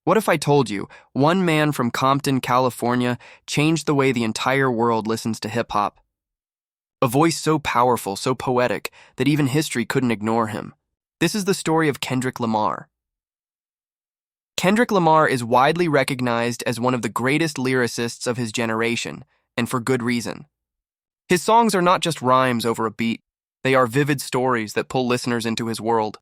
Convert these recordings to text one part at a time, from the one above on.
What if I told you one man from Compton, California, changed the way the entire world listens to hip-hop? A voice so powerful, so poetic, that even history couldn't ignore him. This is the story of Kendrick Lamar. Kendrick Lamar is widely recognized as one of the greatest lyricists of his generation, and for good reason. His songs are not just rhymes over a beat, they are vivid stories that pull listeners into his world.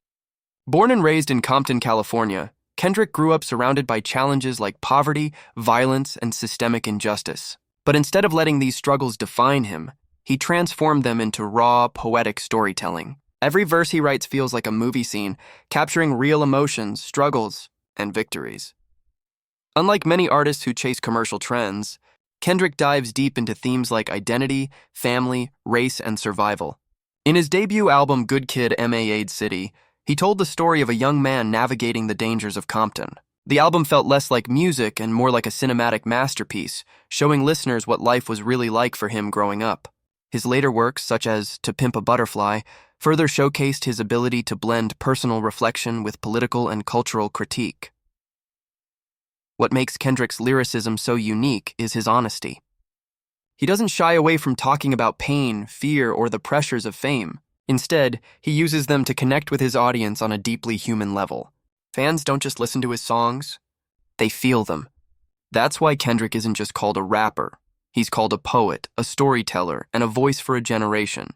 Born and raised in Compton, California, Kendrick grew up surrounded by challenges like poverty, violence, and systemic injustice. But instead of letting these struggles define him, he transformed them into raw, poetic storytelling. Every verse he writes feels like a movie scene, capturing real emotions, struggles, and victories. Unlike many artists who chase commercial trends, Kendrick dives deep into themes like identity, family, race, and survival. In his debut album Good Kid, M.A.'d City, he told the story of a young man navigating the dangers of Compton. The album felt less like music and more like a cinematic masterpiece, showing listeners what life was really like for him growing up. His later works, such as To Pimp a Butterfly, further showcased his ability to blend personal reflection with political and cultural critique. What makes Kendrick's lyricism so unique is his honesty. He doesn't shy away from talking about pain, fear, or the pressures of fame. Instead, he uses them to connect with his audience on a deeply human level. Fans don't just listen to his songs, they feel them. That's why Kendrick isn't just called a rapper. He's called a poet, a storyteller, and a voice for a generation.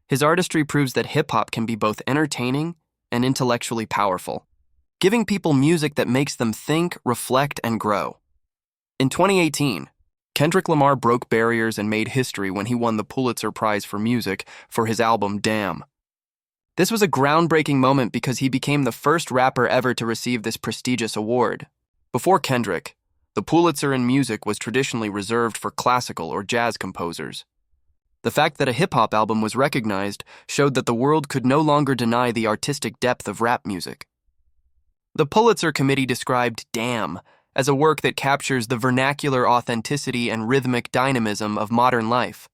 His artistry proves that hip-hop can be both entertaining and intellectually powerful, giving people music that makes them think, reflect, and grow. In 2018, Kendrick Lamar broke barriers and made history when he won the Pulitzer Prize for Music for his album Damn. This was a groundbreaking moment because he became the first rapper ever to receive this prestigious award. Before Kendrick, the Pulitzer in music was traditionally reserved for classical or jazz composers. The fact that a hip-hop album was recognized showed that the world could no longer deny the artistic depth of rap music. The Pulitzer Committee described Damn as a work that captures the vernacular authenticity and rhythmic dynamism of modern life.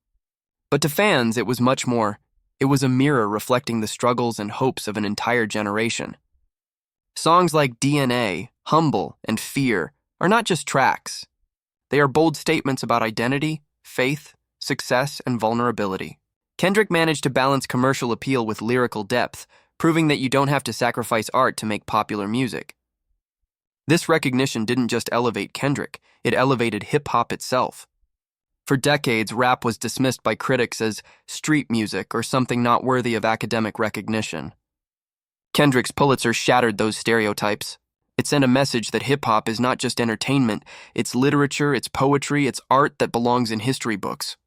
But to fans, it was much more. It was a mirror reflecting the struggles and hopes of an entire generation. Songs like DNA, Humble, and Fear are not just tracks. They are bold statements about identity, faith, success, and vulnerability. Kendrick managed to balance commercial appeal with lyrical depth, proving that you don't have to sacrifice art to make popular music. This recognition didn't just elevate Kendrick, it elevated hip-hop itself. For decades, rap was dismissed by critics as street music or something not worthy of academic recognition. Kendrick's Pulitzer shattered those stereotypes. It sent a message that hip-hop is not just entertainment, it's literature, it's poetry, it's art that belongs in history books.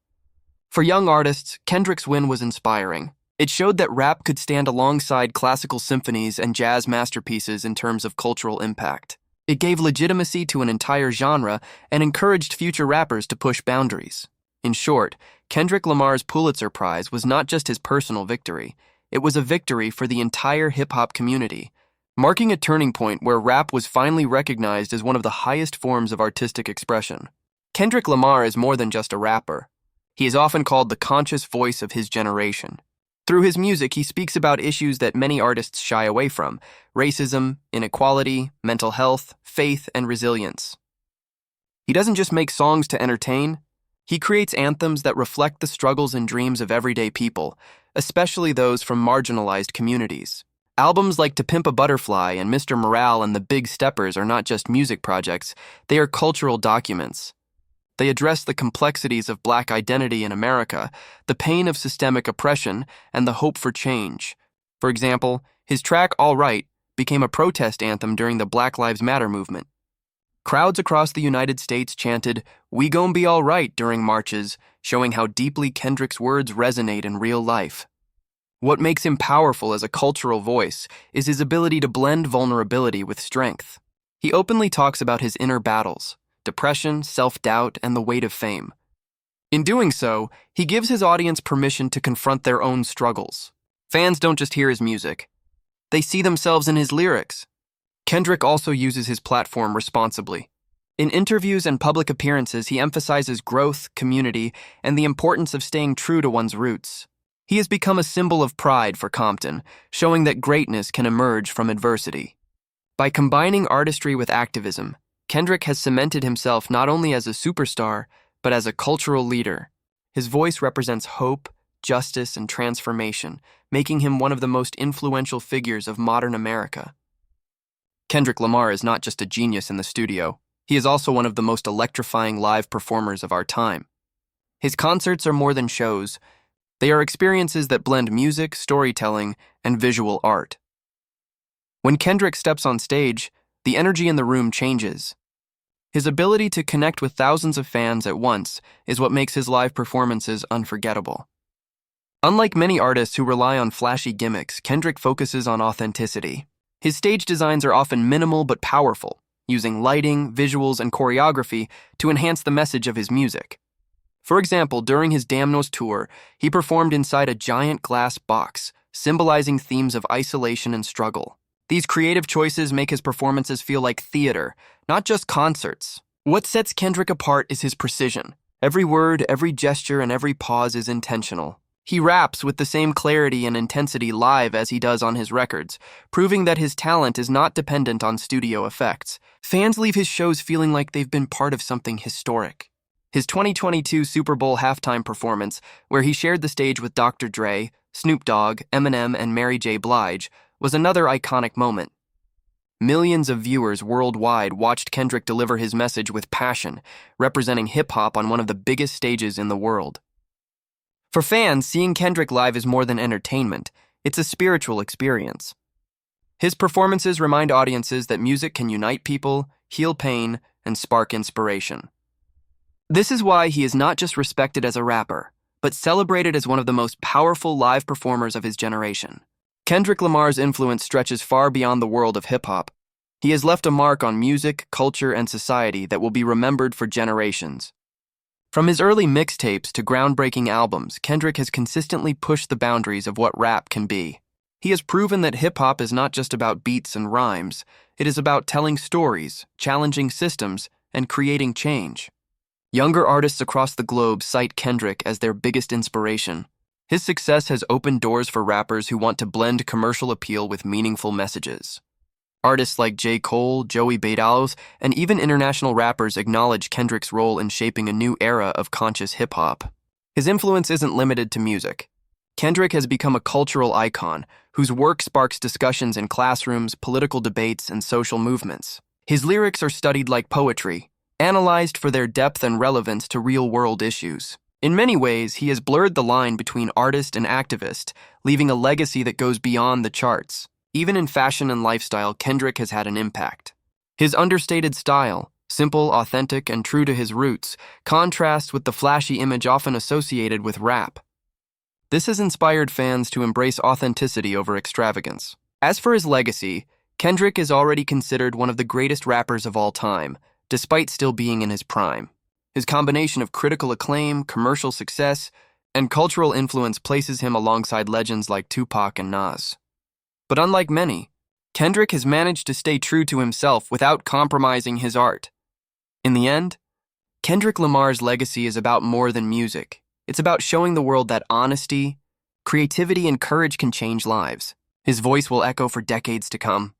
For young artists, Kendrick's win was inspiring. It showed that rap could stand alongside classical symphonies and jazz masterpieces in terms of cultural impact. It gave legitimacy to an entire genre and encouraged future rappers to push boundaries. In short, Kendrick Lamar's Pulitzer Prize was not just his personal victory, it was a victory for the entire hip-hop community, marking a turning point where rap was finally recognized as one of the highest forms of artistic expression. Kendrick Lamar is more than just a rapper. He is often called the conscious voice of his generation. Through his music, he speaks about issues that many artists shy away from: racism, inequality, mental health, faith, and resilience. He doesn't just make songs to entertain, he creates anthems that reflect the struggles and dreams of everyday people, especially those from marginalized communities. Albums like To Pimp a Butterfly and Mr. Morale and the Big Steppers are not just music projects, they are cultural documents. They address the complexities of Black identity in America, the pain of systemic oppression, and the hope for change. For example, his track All Right became a protest anthem during the Black Lives Matter movement. Crowds across the United States chanted, "We gon' be all right" during marches, showing how deeply Kendrick's words resonate in real life. What makes him powerful as a cultural voice is his ability to blend vulnerability with strength. He openly talks about his inner battles: depression, self-doubt, and the weight of fame. In doing so, he gives his audience permission to confront their own struggles. Fans don't just hear his music. They see themselves in his lyrics. Kendrick also uses his platform responsibly. In interviews and public appearances, he emphasizes growth, community, and the importance of staying true to one's roots. He has become a symbol of pride for Compton, showing that greatness can emerge from adversity. By combining artistry with activism, Kendrick has cemented himself not only as a superstar, but as a cultural leader. His voice represents hope, justice, and transformation, making him one of the most influential figures of modern America. Kendrick Lamar is not just a genius in the studio, he is also one of the most electrifying live performers of our time. His concerts are more than shows. They are experiences that blend music, storytelling, and visual art. When Kendrick steps on stage, the energy in the room changes. His ability to connect with thousands of fans at once is what makes his live performances unforgettable. Unlike many artists who rely on flashy gimmicks, Kendrick focuses on authenticity. His stage designs are often minimal but powerful, using lighting, visuals, and choreography to enhance the message of his music. For example, during his Damnos tour, he performed inside a giant glass box, symbolizing themes of isolation and struggle. These creative choices make his performances feel like theater, not just concerts. What sets Kendrick apart is his precision. Every word, every gesture, and every pause is intentional. He raps with the same clarity and intensity live as he does on his records, proving that his talent is not dependent on studio effects. Fans leave his shows feeling like they've been part of something historic. His 2022 Super Bowl halftime performance, where he shared the stage with Dr. Dre, Snoop Dogg, Eminem, and Mary J. Blige, was another iconic moment. Millions of viewers worldwide watched Kendrick deliver his message with passion, representing hip-hop on one of the biggest stages in the world. For fans, seeing Kendrick live is more than entertainment, it's a spiritual experience. His performances remind audiences that music can unite people, heal pain, and spark inspiration. This is why he is not just respected as a rapper, but celebrated as one of the most powerful live performers of his generation. Kendrick Lamar's influence stretches far beyond the world of hip-hop. He has left a mark on music, culture, and society that will be remembered for generations. From his early mixtapes to groundbreaking albums, Kendrick has consistently pushed the boundaries of what rap can be. He has proven that hip-hop is not just about beats and rhymes. It is about telling stories, challenging systems, and creating change. Younger artists across the globe cite Kendrick as their biggest inspiration. His success has opened doors for rappers who want to blend commercial appeal with meaningful messages. Artists like J. Cole, Joey Badass, and even international rappers acknowledge Kendrick's role in shaping a new era of conscious hip-hop. His influence isn't limited to music. Kendrick has become a cultural icon whose work sparks discussions in classrooms, political debates, and social movements. His lyrics are studied like poetry, analyzed for their depth and relevance to real-world issues. In many ways, he has blurred the line between artist and activist, leaving a legacy that goes beyond the charts. Even in fashion and lifestyle, Kendrick has had an impact. His understated style, simple, authentic, and true to his roots, contrasts with the flashy image often associated with rap. This has inspired fans to embrace authenticity over extravagance. As for his legacy, Kendrick is already considered one of the greatest rappers of all time, despite still being in his prime. His combination of critical acclaim, commercial success, and cultural influence places him alongside legends like Tupac and Nas. But unlike many, Kendrick has managed to stay true to himself without compromising his art. In the end, Kendrick Lamar's legacy is about more than music. It's about showing the world that honesty, creativity, and courage can change lives. His voice will echo for decades to come.